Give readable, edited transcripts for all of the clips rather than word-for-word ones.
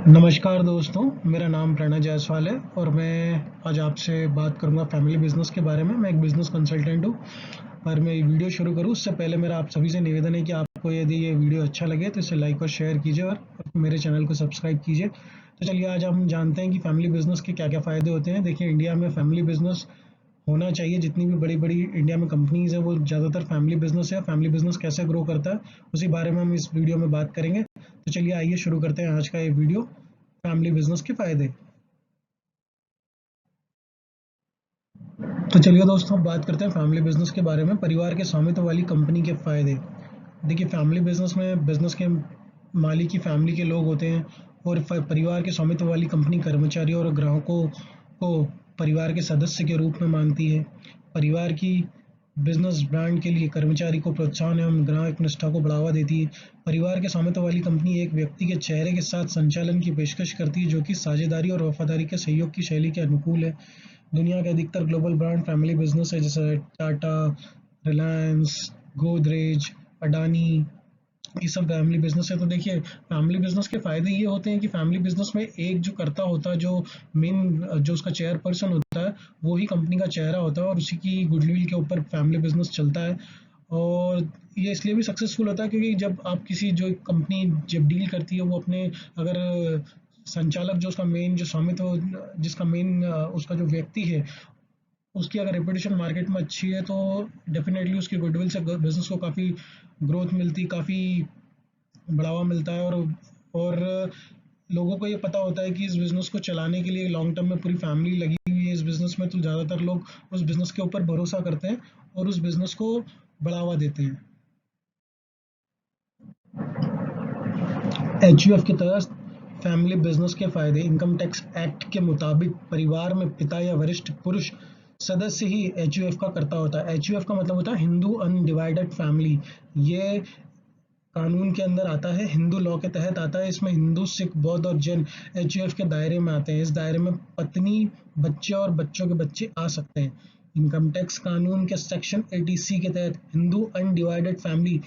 नमस्कार दोस्तों, मेरा नाम प्रणय जायसवाल है और मैं आज आपसे बात करूंगा फैमिली बिजनेस के बारे में। मैं एक बिजनेस कंसल्टेंट हूं और मैं ये वीडियो शुरू करूं उससे पहले मेरा आप सभी से निवेदन है कि आपको यदि ये वीडियो अच्छा लगे तो इसे लाइक और शेयर कीजिए और मेरे चैनल को सब्सक्राइब कीजिए। तो चलिए आज हम जानते हैं कि फैमिली बिजनेस के क्या क्या फ़ायदे होते हैं। देखिए, इंडिया में फैमिली बिजनेस होना चाहिए। जितनी भी बड़ी बड़ी इंडिया में कंपनीज है वो ज़्यादातर फैमिली बिजनेस है। फैमिली बिजनेस कैसे ग्रो करता है उसी बारे में हम इस वीडियो में बात करेंगे। तो चलिए आइए शुरू करते हैं आज का ये वीडियो। फैमिली बिजनेस के फायदे। तो चलिए दोस्तों, बात करते हैं फैमिली बिजनेस के बारे में। परिवार के स्वामित्व वाली कंपनी के फायदे। देखिए, फैमिली बिजनेस में बिजनेस के मालिक की फैमिली के लोग होते हैं और परिवार के स्वामित्व वाली कंपनी कर्मचारियों और ग्राहकों को परिवार के सदस्य के रूप में मानती है। परिवार की बिजनेस ब्रांड के लिए कर्मचारी को प्रोत्साहन एवं ग्राहक निष्ठा को बढ़ावा देती है। परिवार के स्वामित्व वाली कंपनी एक व्यक्ति के चेहरे के साथ संचालन की पेशकश करती है, जो कि साझेदारी और वफादारी के सहयोग की शैली के अनुकूल है। दुनिया के अधिकतर ग्लोबल ब्रांड फैमिली बिजनेस है, जैसे टाटा, रिलायंस, गोदरेज, अडानी, ये सब फैमिली बिजनेस है। तो देखिए, फैमिली बिजनेस के फायदे ये होते हैं कि फैमिली बिजनेस में एक जो करता होता है, जो मेन जो उसका चेयर पर्सन होता है, वो ही कंपनी का चेहरा होता है और उसी की गुडविल के ऊपर फैमिली बिजनेस चलता है। और ये इसलिए भी सक्सेसफुल होता है क्योंकि जब आप किसी जो कंपनी जब डील करती है, वो अपने अगर संचालक जो उसका मेन जो स्वामित्व जिसका मेन उसका जो व्यक्ति है, उसकी अगर रेपुटेशन मार्केट में अच्छी है तो डेफिनेटली उसकी गुडविल से बिजनेस को काफ़ी ग्रोथ मिलती, काफ़ी बढ़ावा मिलता है। और लोगों को ये पता होता है कि इस बिज़नेस को चलाने के लिए लॉन्ग टर्म में पूरी फैमिली लगी हुई है इस बिज़नेस में, तो ज़्यादातर लोग उस बिज़नेस के ऊपर भरोसा करते हैं और उस बिज़नेस को बढ़ावा देते हैं। एचयूएफ के तहत फैमिली बिजनेस के फायदे। इनकम टैक्स एक्ट के मुताबिक परिवार में पिता या वरिष्ठ पुरुष सदस्य ही एचयूएफ का कर्ता होता है। एचयूएफ का मतलब होता है हिंदू अनडिवाइडेड फैमिली। ये कानून के अंदर आता है, हिंदू लॉ के तहत आता है। इसमें हिंदू, सिख, बौद्ध और जैन एचयूएफ के दायरे में आते हैं। इस दायरे में पत्नी, बच्चे और बच्चों के बच्चे आ सकते हैं। इनकम टैक्स कानून के सेक्शन 80C के तहत हिंदू अनडिवाइडेड फैमिली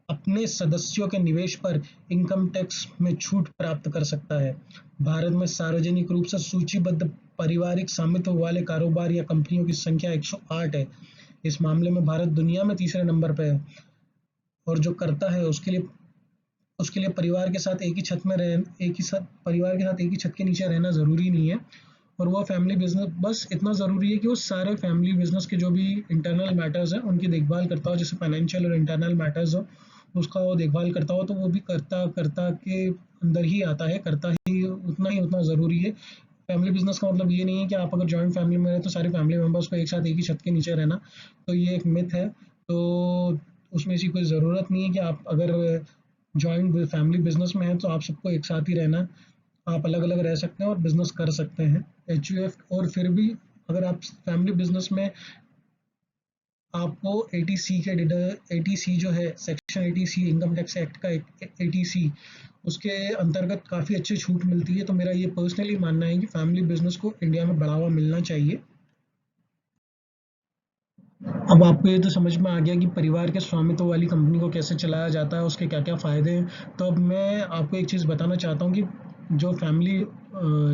अपने सदस्यों के निवेश पर इनकम टैक्स में छूट प्राप्त कर सकता है। भारत में सार्वजनिक रूप से सूचीबद्ध पारिवारिक स्वामित्व वाले कारोबार या कंपनियों की संख्या 108 है। इस मामले में भारत दुनिया में तीसरे नंबर पर है। और जो करता है उसके लिए परिवार के साथ एक ही छत में रह एक ही साथ परिवार के साथ एक ही छत के नीचे रहना ज़रूरी नहीं है। और वो फैमिली बिजनेस बस इतना ज़रूरी है कि वो सारे फैमिली बिजनेस के जो भी इंटरनल मैटर्स हैं उनकी देखभाल करता हो, जैसे फाइनेंशियल और इंटरनल मैटर्स हो उसका वो देखभाल करता हो, तो वो भी करता करता के अंदर ही आता है, करता ही उतना ज़रूरी है। फैमिली बिजनेस का मतलब ये नहीं है कि आप अगर जॉइंट फैमिली में रहे तो सारे फैमिली मेम्बर्स को एक साथ एक ही छत के नीचे रहना, तो ये एक मिथ है। तो उसमें ऐसी कोई ज़रूरत नहीं है कि आप अगर जॉइंट फैमिली बिजनेस में है तो आप सबको एक साथ ही रहना। आप अलग अलग रह सकते हैं और बिजनेस कर सकते हैं। एचयूएफ और फिर भी अगर आप फैमिली बिजनेस में आपको एटीसी के एटीसी जो है section 80C income tax act का एटीसी, उसके अंतर्गत काफ़ी अच्छी छूट मिलती है। तो मेरा ये पर्सनली मानना है कि फैमिली बिजनेस को इंडिया में बढ़ावा मिलना चाहिए। अब आपको ये तो समझ में आ गया कि परिवार के स्वामित्व वाली कंपनी को कैसे चलाया जाता है, उसके क्या क्या फ़ायदे हैं। तो अब मैं आपको एक चीज़ बताना चाहता हूँ कि जो फैमिली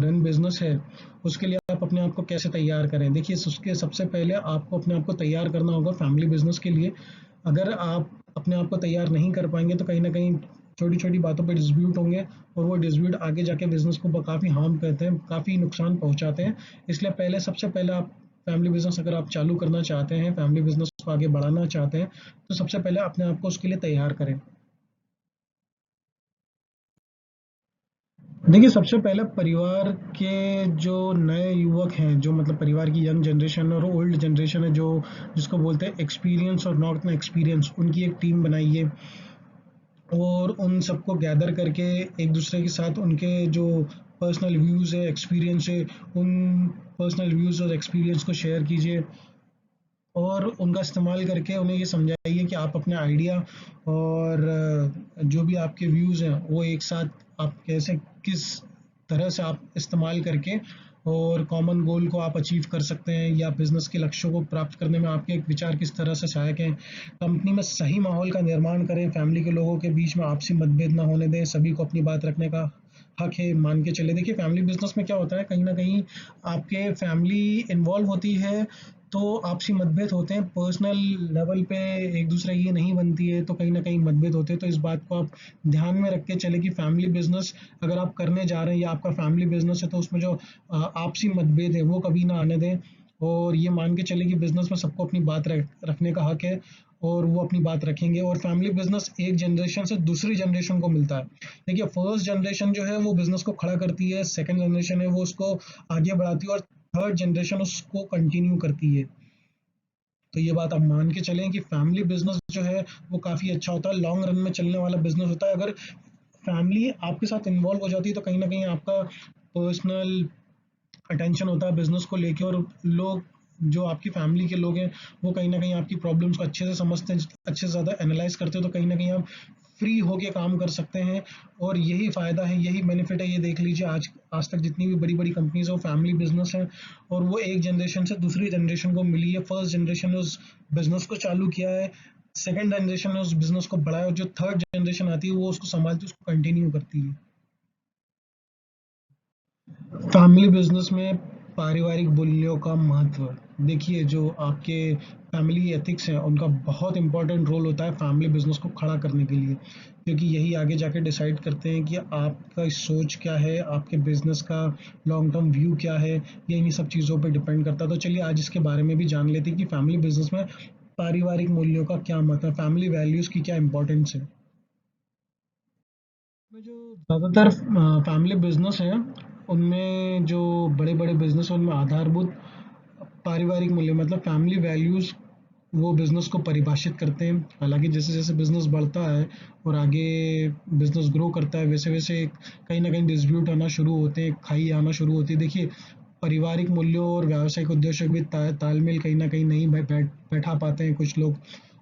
रन बिजनेस है उसके लिए आप अपने आप को कैसे तैयार करें। देखिए, उसके सबसे पहले आपको अपने आप को तैयार करना होगा फैमिली बिजनेस के लिए। अगर आप अपने आप को तैयार नहीं कर पाएंगे तो कहीं ना कहीं छोटी छोटी बातों पर डिस्प्यूट होंगे और वो डिस्प्यूट आगे जाके बिजनेस को काफ़ी हार्म करते हैं, काफ़ी नुकसान पहुंचाते हैं। इसलिए सबसे पहले आप फैमिली बिजनेस अगर आप चालू करना चाहते हैं, फैमिली बिजनेस को आगे बढ़ाना चाहते हैं, तो सबसे पहले अपने आप को उसके लिए तैयार करें। देखिए, सबसे पहले परिवार के जो नए युवक हैं, जो मतलब परिवार की यंग जनरेशन और ओल्ड जनरेशन है, जो जिसको बोलते हैं एक्सपीरियंस और नॉट ना एक्सपीरियंस, उनकी एक टीम बनाइए और उन सबको गैदर करके एक दूसरे के साथ उनके जो पर्सनल व्यूज़ है, एक्सपीरियंस है, उन पर्सनल व्यूज़ और एक्सपीरियंस को शेयर कीजिए और उनका इस्तेमाल करके उन्हें ये समझाइए कि आप अपने आइडिया और जो भी आपके व्यूज़ हैं वो एक साथ आप कैसे किस तरह से आप इस्तेमाल करके और कॉमन गोल को आप अचीव कर सकते हैं, या बिजनेस के लक्ष्यों को प्राप्त करने में आपके विचार किस तरह से सहायक हैं। कंपनी में सही माहौल का निर्माण करें, फैमिली के लोगों के बीच में आपसी मतभेद ना होने दें, सभी को अपनी बात रखने का हक है, मान के चले। देखिए फैमिली बिजनेस में क्या होता है, कहीं ना कहीं आपके फैमिली इन्वॉल्व होती है, तो आपसी मतभेद होते हैं, पर्सनल लेवल पे एक दूसरे की नहीं बनती है, तो कहीं ना कहीं मतभेद होते हैं। तो इस बात को आप ध्यान में रख के चले कि फैमिली बिजनेस अगर आप करने जा रहे हैं या आपका फैमिली बिजनेस है, तो उसमें जो आपसी मतभेद है वो कभी ना आने दें। और ये मान के चले कि बिजनेस में सबको अपनी बात रखने का हक है, और वो अपनी बात रखेंगे। और फैमिली बिजनेस एक जनरेशन से दूसरी जनरेशन को मिलता है। देखिए फर्स्ट जनरेशन जो है वो बिजनेस को खड़ा करती है, सेकंड जनरेशन है वो उसको आगे बढ़ाती है, और थर्ड जनरेशन उसको कंटिन्यू करती है। तो ये बात आप मान के चलें कि फैमिली बिजनेस जो है वो काफ़ी अच्छा होता है, लॉन्ग रन में चलने वाला बिजनेस होता है। अगर फैमिली आपके साथ इन्वॉल्व हो जाती है, तो कहीं ना कहीं आपका पर्सनल अटेंशन होता है बिजनेस को लेके, और लोग जो आपकी फैमिली के लोग हैं वो कहीं ना कहीं आपकी प्रॉब्लम्स को अच्छे से समझते हैं, अच्छे से ज़्यादा एनालाइज करते हैं, तो कहीं ना कहीं आप फ्री होके काम कर सकते हैं। और यही फ़ायदा है, यही बेनिफिट है। ये देख लीजिए आज आज तक जितनी भी बड़ी बड़ी कंपनीज है वो फैमिली बिजनेस है, और वो एक जनरेशन से दूसरी जनरेशन को मिली है। फर्स्ट जनरेशन ने उस बिजनेस को चालू किया है, सेकेंड जनरेशन ने उस बिजनेस को बढ़ाया, और जो थर्ड जनरेशन आती है वो उसको संभालती है, उसको कंटिन्यू करती है। फैमिली बिजनेस में पारिवारिक मूल्यों का महत्व, देखिए जो आपके फैमिली एथिक्स हैं उनका बहुत इंपॉर्टेंट रोल होता है फैमिली बिजनेस को खड़ा करने के लिए, क्योंकि यही आगे जाके डिसाइड करते हैं कि आपका सोच क्या है, आपके बिजनेस का लॉन्ग टर्म व्यू क्या है। ये इन्हीं सब चीज़ों पे डिपेंड करता है। तो चलिए आज इसके बारे में भी जान लेते हैं कि फैमिली बिजनेस में पारिवारिक मूल्यों का क्या महत्व है, फैमिली वैल्यूज़ की क्या इंपॉर्टेंस है। में जो ज़्यादातर फैमिली बिजनेस हैं उनमें जो बड़े बड़े बिजनेस हैं उनमें आधारभूत पारिवारिक मूल्य मतलब फैमिली वैल्यूज़ वो बिज़नेस को परिभाषित करते हैं। हालांकि जैसे जैसे बिज़नेस बढ़ता है और आगे बिज़नेस ग्रो करता है, वैसे वैसे कहीं ना कहीं डिस्प्यूट आना शुरू होते हैं, खाई आना शुरू होती है। देखिए पारिवारिक मूल्यों और व्यावसायिक उद्देश्यों के बीच तालमेल कहीं ना कहीं नहीं बैठा पाते हैं कुछ लोग।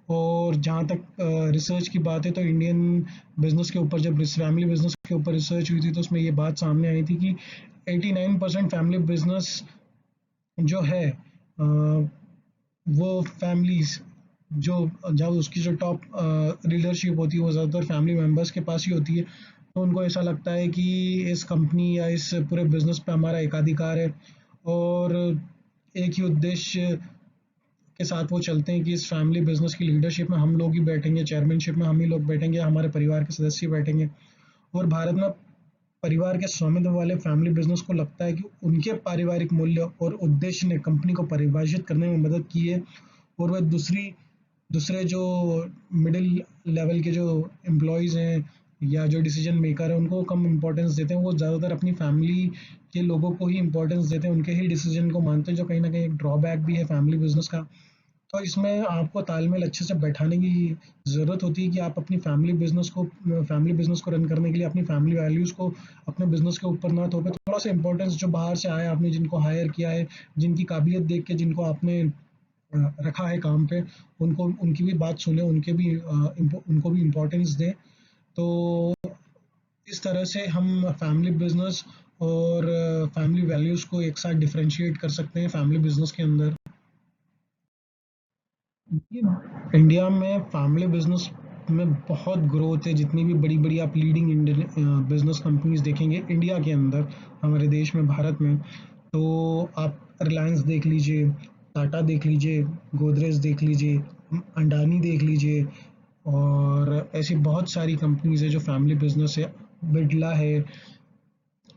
और जहाँ तक रिसर्च की बात है, तो इंडियन बिजनेस के ऊपर जब फैमिली बिजनेस के ऊपर रिसर्च हुई थी, तो उसमें ये बात सामने आई थी कि 89% फैमिली बिजनेस जो है वो फैमिलीज जो जब उसकी जो टॉप लीडरशिप होती है वो ज़्यादातर फैमिली मेम्बर्स के पास ही होती है। तो उनको ऐसा लगता है कि इस कंपनी या इस पूरे बिजनेस पे हमारा एकाधिकार है, और एक ही उद्देश्य के साथ वो चलते हैं कि इस फैमिली बिजनेस की लीडरशिप में हम लोग ही बैठेंगे, चेयरमैनशिप में हम ही लोग बैठेंगे, हमारे परिवार के सदस्य बैठेंगे। और भारत में परिवार के स्वामित्व वाले फैमिली बिजनेस को लगता है कि उनके पारिवारिक मूल्य और उद्देश्य ने कंपनी को परिभाषित करने में मदद की है, और वह दूसरे जो मिडिल लेवल के जो एम्प्लॉयज़ हैं या जो डिसीजन मेकर है उनको कम इम्पोर्टेंस देते हैं। वो ज़्यादातर अपनी फैमिली के लोगों को ही इम्पोर्टेंस देते हैं, उनके ही डिसीजन को मानते हैं, जो कहीं ना कहीं एक ड्रॉबैक भी है फैमिली बिजनेस का। तो इसमें आपको तालमेल अच्छे से बैठाने की ज़रूरत होती है कि आप अपनी फैमिली बिजनेस को रन करने के लिए अपनी फैमिली वैल्यूज़ को अपने बिजनेस के ऊपर ना थोपे। थोड़ा सा इंपॉर्टेंस जो बाहर से आया, आपने जिनको हायर किया है, जिनकी काबिलियत देख के जिनको आपने रखा है काम पे, उनको उनकी भी बात सुने, उनको भी इम्पोर्टेंस दें। तो इस तरह से हम फैमिली बिजनेस और फैमिली वैल्यूज़ को एक साथ डिफरेंशिएट कर सकते हैं फैमिली बिजनेस के अंदर। इंडिया में फैमिली बिजनेस में बहुत ग्रोथ है। जितनी भी बड़ी बड़ी आप लीडिंग इंडियन बिजनेस कंपनीज देखेंगे इंडिया के अंदर, हमारे देश में, भारत में, तो आप रिलायंस देख लीजिए, टाटा देख लीजिए, गोदरेज देख लीजिए, अंडानी देख लीजिए, और ऐसी बहुत सारी कंपनीज है जो फैमिली बिजनेस है, बिरला है।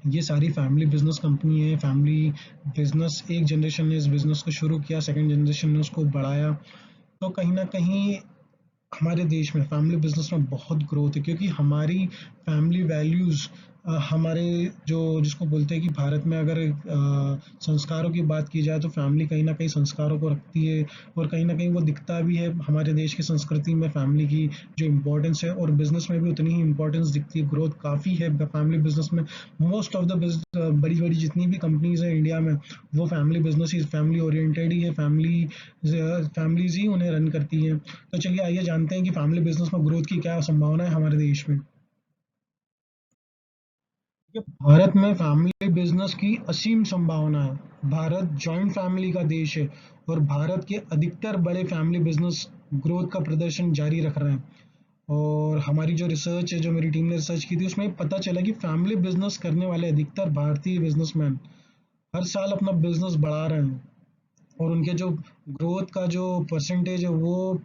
ये सारी फैमिली बिजनेस कंपनी है। फैमिली बिजनेस एक जनरेशन ने इस बिजनेस को शुरू किया, सेकंड जनरेशन ने उसको बढ़ाया। तो कहीं ना कहीं हमारे देश में फैमिली बिजनेस में बहुत ग्रोथ है, क्योंकि हमारी फैमिली वैल्यूज़ हमारे जो जिसको बोलते हैं कि भारत में अगर संस्कारों की बात की जाए, तो फैमिली कहीं ना कहीं संस्कारों को रखती है, और कहीं ना कहीं वो दिखता भी है हमारे देश की संस्कृति में फैमिली की जो इम्पोर्टेंस है। और बिजनेस में भी उतनी ही इम्पोर्टेंस दिखती है, ग्रोथ काफ़ी है फैमिली बिजनेस में। मोस्ट ऑफ द बड़ी बड़ी जितनी भी कंपनीज है इंडिया में, वो फैमिली बिजनेस ही, फैमिली ओरिएंटेड ही है, फैमिलीज ही उन्हें रन करती हैं। तो चलिए आइए जानते हैं कि फैमिली बिजनेस में ग्रोथ की क्या संभावना है हमारे देश में। भारत में फैमिली बिजनेस की असीम संभावना है। भारत जॉइंट फैमिली का देश है, और भारत के अधिकतर बड़े फैमिली बिजनेस ग्रोथ का प्रदर्शन जारी रख रहे हैं। और हमारी जो रिसर्च है, जो मेरी टीम ने रिसर्च की थी, उसमें पता चला कि फैमिली बिजनेस करने वाले अधिकतर भारतीय बिजनेसमैन हर साल अपना बिजनेस बढ़ा रहे हैं, और उनके जो ग्रोथ का जो परसेंटेज है वो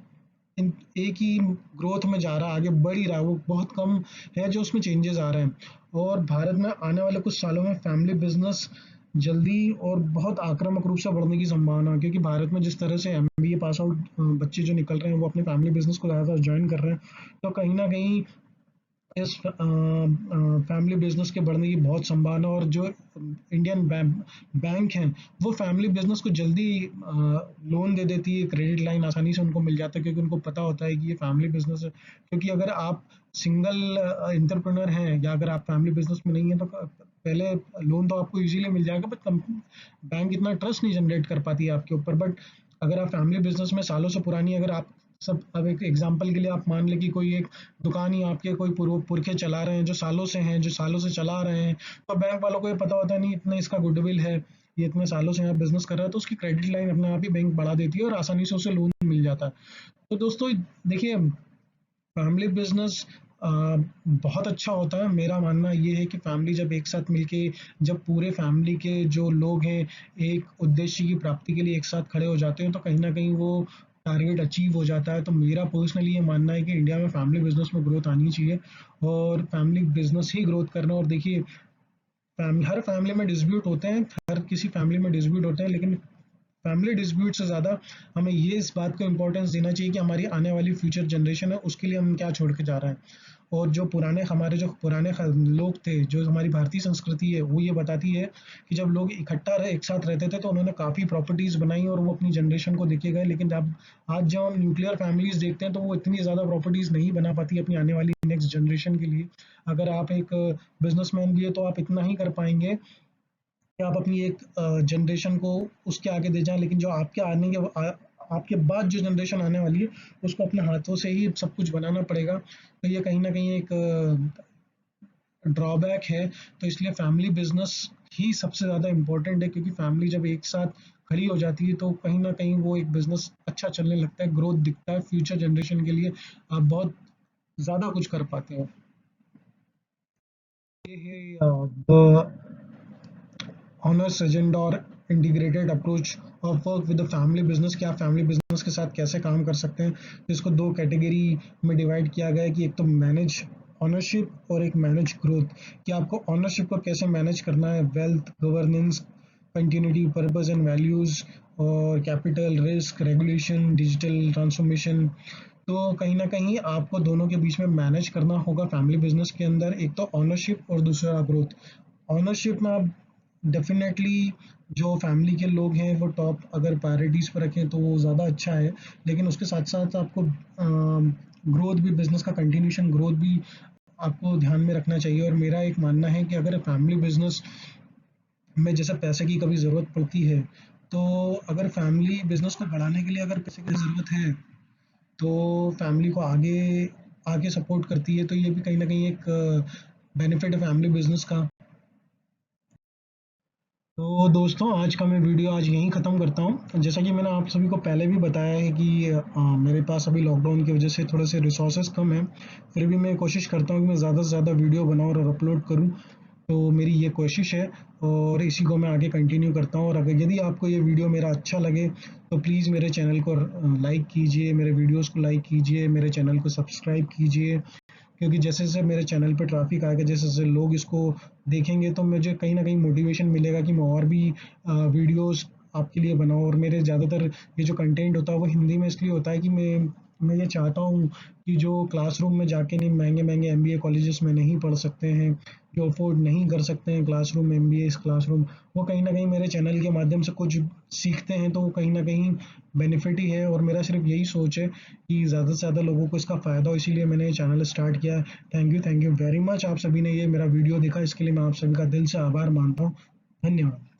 एक ही ग्रोथ में जा रहा है, आगे बढ़ ही रहा है, वो बहुत कम है जो उसमें चेंजेस आ रहे हैं। और भारत में आने वाले कुछ सालों में फैमिली बिजनेस जल्दी और बहुत आक्रामक रूप से बढ़ने की संभावना है, क्योंकि भारत में जिस तरह से एमबीए पास आउट बच्चे जो निकल रहे हैं वो अपने फैमिली बिजनेस को ज़्यादातर ज्वाइन कर रहे हैं। तो कहीं ना कहीं इस फैमिली बिजनेस के बढ़ने की बहुत संभावना, और जो इंडियन बैंक हैं वो फैमिली बिजनेस को जल्दी लोन दे देती है, क्रेडिट लाइन आसानी से उनको मिल जाता है, क्योंकि उनको पता होता है कि ये फैमिली बिजनेस है। क्योंकि अगर आप सिंगल इंटरप्रेन्योर हैं या अगर आप फैमिली बिजनेस में नहीं है तो पहले लोन तो आपको इजीली मिल जाएगा, बट बैंक इतना ट्रस्ट नहीं जनरेट कर पाती है आपके ऊपर। बट अगर आप फैमिली बिजनेस में सालों से पुरानी, अगर आप सब, अब एक एग्जांपल के लिए आप मान लें कि कोई एक दुकान ही आपके कोई पुरखे चला रहे हैं, जो सालों से हैं, जो सालों से चला रहे हैं, तो बैंक वालों को ये पता होता है नहीं इतना इसका गुडविल है, ये इतने सालों से यहाँ बिजनेस कर रहा है, तो उसकी क्रेडिट लाइन अपने आप ही बैंक बढ़ा देती है और आसानी से उसे लोन मिल जाता है। तो दोस्तों देखिए, फैमिली बिजनेस बहुत अच्छा होता है। मेरा मानना ये है कि फैमिली जब एक साथ मिलके, जब पूरे फैमिली के जो लोग हैं एक उद्देश्य की प्राप्ति के लिए एक साथ खड़े हो जाते हैं, तो कहीं ना कहीं वो टारगेट अचीव हो जाता है। तो मेरा पर्सनली ये मानना है कि इंडिया में फैमिली बिजनेस में ग्रोथ आनी चाहिए, और फैमिली बिजनेस ही ग्रोथ करना। और देखिए, हर फैमिली में डिस्प्यूट होते हैं, हर किसी फैमिली में डिस्प्यूट होते हैं, लेकिन फैमिली डिस्प्यूट से ज़्यादा हमें ये इस बात को इम्पोर्टेंस देना चाहिए कि हमारी आने वाली फ्यूचर जनरेशन है उसके लिए हम क्या छोड़ के जा रहे हैं। और जो पुराने लोग थे, जो हमारी भारतीय संस्कृति है, वो ये बताती है कि जब लोग इकट्ठा रहे, एक साथ रहते थे, तो उन्होंने काफ़ी प्रॉपर्टीज़ बनाई और वो अपनी जनरेशन को देके गए। लेकिन जब आज जब हम न्यूक्लियर फैमिलीज देखते हैं तो वो इतनी ज़्यादा प्रॉपर्टीज़ नहीं बना पाती अपनी आने वाली नेक्स्ट जनरेशन के लिए। अगर आप एक बिजनेसमैन भी है तो आप इतना ही कर पाएंगे कि आप अपनी एक जनरेशन को उसके आगे दे जाएं, लेकिन जो आपके बाद जो जनरेशन आने वाली है उसको अपने हाथों से ही सब कुछ बनाना पड़ेगा। तो ये कहीं ना कहीं एक ड्रॉबैक है। तो इसलिए फैमिली बिजनेस ही सबसे ज़्यादा इम्पोर्टेंट है, क्योंकि फैमिली जब एक साथ खड़ी हो जाती है तो कहीं ना कहीं वो एक बिजनेस अच्छा चलने लगता है, ग्रोथ दिखता है, फ्यूचर जनरेशन के लिए आप बहुत ज़्यादा कुछ कर पाते हो। ये है द ऑनर्स एजेंडा और integrated approach of work with the family business, कि आप फैमिली बिजनेस के साथ कैसे काम कर सकते हैं। तो इसको दो कैटेगरी में डिवाइड किया गया है, कि एक तो मैनेज ऑनरशिप और एक मैनेज ग्रोथ। कि आपको ऑनरशिप को कैसे मैनेज करना है, wealth, governance, continuity, purpose and values, और capital, risk, regulation, digital transformation. तो कहीं ना कहीं आपको दोनों के बीच में मैनेज करना होगा फैमिली बिजनेस के अंदर, एक तो ऑनरशिप और दूसरा ग्रोथ। ऑनरशिप में आप डेफिनेटली जो फैमिली के लोग हैं वो टॉप अगर प्रायोरिटीज़ पर रखें तो वो ज़्यादा अच्छा है, लेकिन उसके साथ साथ आपको ग्रोथ भी, बिजनेस का कंटिन्यूशन ग्रोथ भी आपको ध्यान में रखना चाहिए। और मेरा एक मानना है कि अगर फैमिली बिजनेस में जैसे पैसे की कभी ज़रूरत पड़ती है, तो अगर फैमिली बिजनेस को बढ़ाने के लिए अगर पैसे की ज़रूरत है तो फैमिली को आगे आगे सपोर्ट करती है। तो ये भी कहीं ना कहीं एक बेनिफिट है फैमिली बिजनेस का। तो दोस्तों, आज का मैं वीडियो आज यहीं ख़त्म करता हूँ। जैसा कि मैंने आप सभी को पहले भी बताया है कि मेरे पास अभी लॉकडाउन की वजह से थोड़े से रिसोर्सेज कम हैं, फिर भी मैं कोशिश करता हूँ कि मैं ज़्यादा से ज़्यादा वीडियो बनाऊँ और अपलोड करूँ। तो मेरी ये कोशिश है, और इसी को मैं आगे कंटिन्यू करता हूँ। और अगर यदि आपको ये वीडियो मेरा अच्छा लगे तो प्लीज़ मेरे चैनल को लाइक कीजिए, मेरे वीडियोज़ को लाइक कीजिए, मेरे चैनल को सब्सक्राइब कीजिए। क्योंकि जैसे जैसे मेरे चैनल पे ट्रैफिक आएगा, जैसे जैसे लोग इसको देखेंगे, तो मुझे कहीं ना कहीं मोटिवेशन मिलेगा कि मैं और भी वीडियोस आपके लिए बनाऊँ। और मेरे ज़्यादातर ये जो कंटेंट होता है वो हिंदी में इसलिए होता है कि मैं ये चाहता हूँ कि जो क्लासरूम में जाके नहीं, महंगे महंगे एमबीए कॉलेजेस में नहीं पढ़ सकते हैं, जो अफोर्ड नहीं कर सकते हैं क्लासरूम एमबीए इस क्लासरूम, वो कहीं ना कहीं मेरे चैनल के माध्यम से कुछ सीखते हैं, तो वो कहीं ना कहीं बेनिफिट ही है। और मेरा सिर्फ यही सोच है कि ज़्यादा से ज़्यादा लोगों को इसका फ़ायदा हो, इसीलिए मैंने ये चैनल स्टार्ट किया है। थैंक यू वेरी मच, आप सभी ने ये मेरा वीडियो देखा, इसके लिए मैं आप सभी का दिल से आभार मानता हूँ। धन्यवाद।